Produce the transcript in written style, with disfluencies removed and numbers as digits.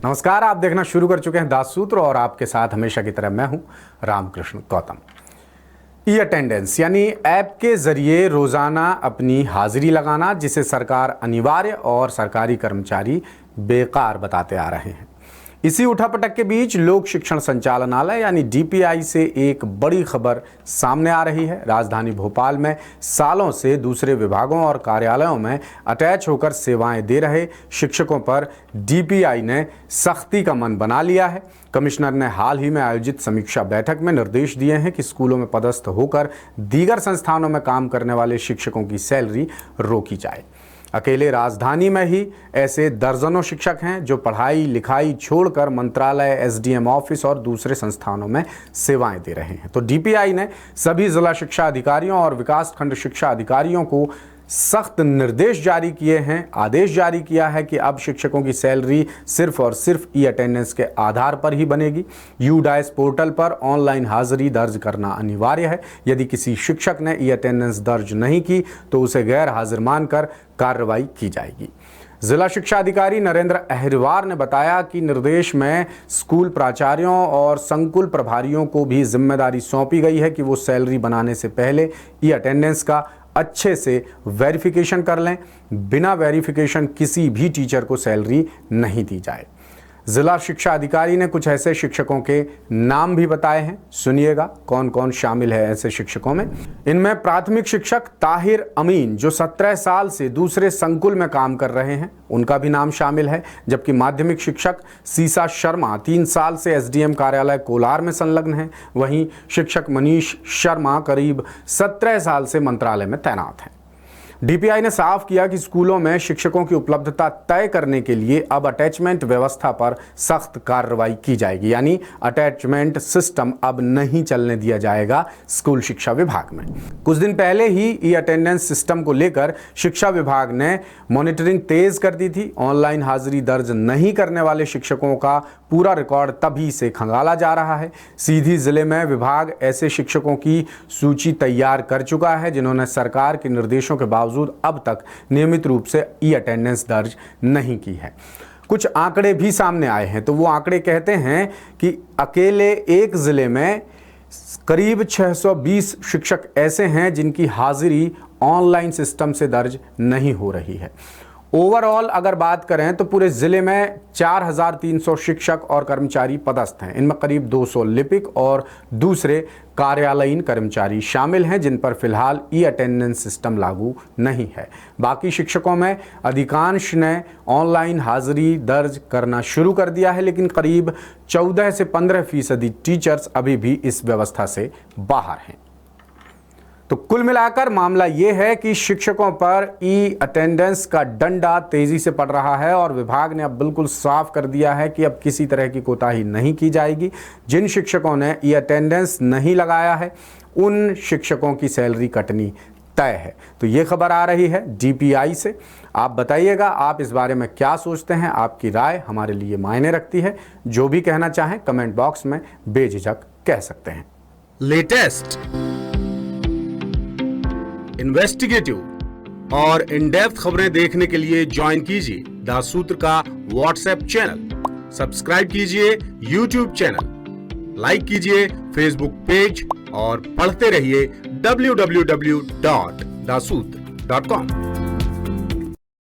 नमस्कार, आप देखना शुरू कर चुके हैं दास सूत्र और आपके साथ हमेशा की तरह मैं हूं रामकृष्ण गौतम। ई अटेंडेंस यानी ऐप के जरिए रोजाना अपनी हाजिरी लगाना, जिसे सरकार अनिवार्य और सरकारी कर्मचारी बेकार बताते आ रहे हैं। इसी उठापटक के बीच लोक शिक्षण संचालनालय यानी डीपीआई से एक बड़ी खबर सामने आ रही है। राजधानी भोपाल में सालों से दूसरे विभागों और कार्यालयों में अटैच होकर सेवाएं दे रहे शिक्षकों पर डीपीआई ने सख्ती का मन बना लिया है। कमिश्नर ने हाल ही में आयोजित समीक्षा बैठक में निर्देश दिए हैं कि स्कूलों में पदस्थ होकर दीगर संस्थानों में काम करने वाले शिक्षकों की सैलरी रोकी जाए। अकेले राजधानी में ही ऐसे दर्जनों शिक्षक हैं जो पढ़ाई लिखाई छोड़कर मंत्रालय, एसडीएम ऑफिस और दूसरे संस्थानों में सेवाएं दे रहे हैं। तो डीपीआई ने सभी जिला शिक्षा अधिकारियों और विकासखंड शिक्षा अधिकारियों को सख्त निर्देश जारी किए हैं, आदेश जारी किया है कि अब शिक्षकों की सैलरी सिर्फ और सिर्फ ई अटेंडेंस के आधार पर ही बनेगी। यूडाइस पोर्टल पर ऑनलाइन हाजिरी दर्ज करना अनिवार्य है। यदि किसी शिक्षक ने ई अटेंडेंस दर्ज नहीं की तो उसे गैर हाजिर मानकर कार्रवाई की जाएगी। जिला शिक्षा अधिकारी नरेंद्र अहिरवार ने बताया कि निर्देश में स्कूल प्राचार्यों और संकुल प्रभारियों को भी जिम्मेदारी सौंपी गई है कि वो सैलरी बनाने से पहले ई अटेंडेंस का अच्छे से वेरिफिकेशन कर लें। बिना वेरिफिकेशन किसी भी टीचर को सैलरी नहीं दी जाए। जिला शिक्षा अधिकारी ने कुछ ऐसे शिक्षकों के नाम भी बताए हैं, सुनिएगा कौन कौन शामिल है ऐसे शिक्षकों में। इनमें प्राथमिक शिक्षक ताहिर अमीन जो 17 साल से दूसरे संकुल में काम कर रहे हैं, उनका भी नाम शामिल है। जबकि माध्यमिक शिक्षक सीसा शर्मा 3 साल से एसडीएम कार्यालय कोलार में संलग्न है। वहीं शिक्षक मनीष शर्मा करीब 17 साल से मंत्रालय में तैनात हैं। डीपीआई ने साफ किया कि स्कूलों में शिक्षकों की उपलब्धता तय करने के लिए अब अटैचमेंट व्यवस्था पर सख्त कार्रवाई की जाएगी, यानी अटैचमेंट सिस्टम अब नहीं चलने दिया जाएगा स्कूल शिक्षा विभाग में। कुछ दिन पहले ही ई अटेंडेंस सिस्टम को लेकर शिक्षा विभाग ने मॉनिटरिंग तेज कर दी थी। ऑनलाइन हाजिरी दर्ज नहीं करने वाले शिक्षकों का पूरा रिकॉर्ड तभी से खंगाला जा रहा है। सीधी जिले में विभाग ऐसे शिक्षकों की सूची तैयार कर चुका है जिन्होंने सरकार के निर्देशों के बावजूद अब तक नियमित रूप से ई अटेंडेंस दर्ज नहीं की है। कुछ आंकड़े भी सामने आए हैं, तो वो आंकड़े कहते हैं कि अकेले एक जिले में करीब 620 शिक्षक ऐसे हैं जिनकी हाजिरी ऑनलाइन सिस्टम से दर्ज नहीं हो रही है। ओवरऑल अगर बात करें तो पूरे जिले में 4300 शिक्षक और कर्मचारी पदस्थ हैं। इनमें करीब 200 लिपिक और दूसरे कार्यालयीन कर्मचारी शामिल हैं जिन पर फिलहाल ई अटेंडेंस सिस्टम लागू नहीं है। बाकी शिक्षकों में अधिकांश ने ऑनलाइन हाजिरी दर्ज करना शुरू कर दिया है, लेकिन करीब 14 से 15% टीचर्स अभी भी इस व्यवस्था से बाहर हैं। तो कुल मिलाकर मामला यह है कि शिक्षकों पर ई अटेंडेंस का डंडा तेजी से पड़ रहा है और विभाग ने अब बिल्कुल साफ कर दिया है कि अब किसी तरह की कोताही नहीं की जाएगी। जिन शिक्षकों ने ई अटेंडेंस नहीं लगाया है उन शिक्षकों की सैलरी कटनी तय है। तो ये खबर आ रही है डीपीआई से। आप बताइएगा आप इस बारे में क्या सोचते हैं, आपकी राय हमारे लिए मायने रखती है। जो भी कहना चाहें कमेंट बॉक्स में बेझिझक कह सकते हैं। लेटेस्ट, इन्वेस्टिगेटिव और इन डेप्थ खबरें देखने के लिए ज्वाइन कीजिए दास सूत्र का व्हाट्सएप चैनल, सब्सक्राइब कीजिए यूट्यूब चैनल, लाइक कीजिए फेसबुक पेज और पढ़ते रहिए www.dasutr.com।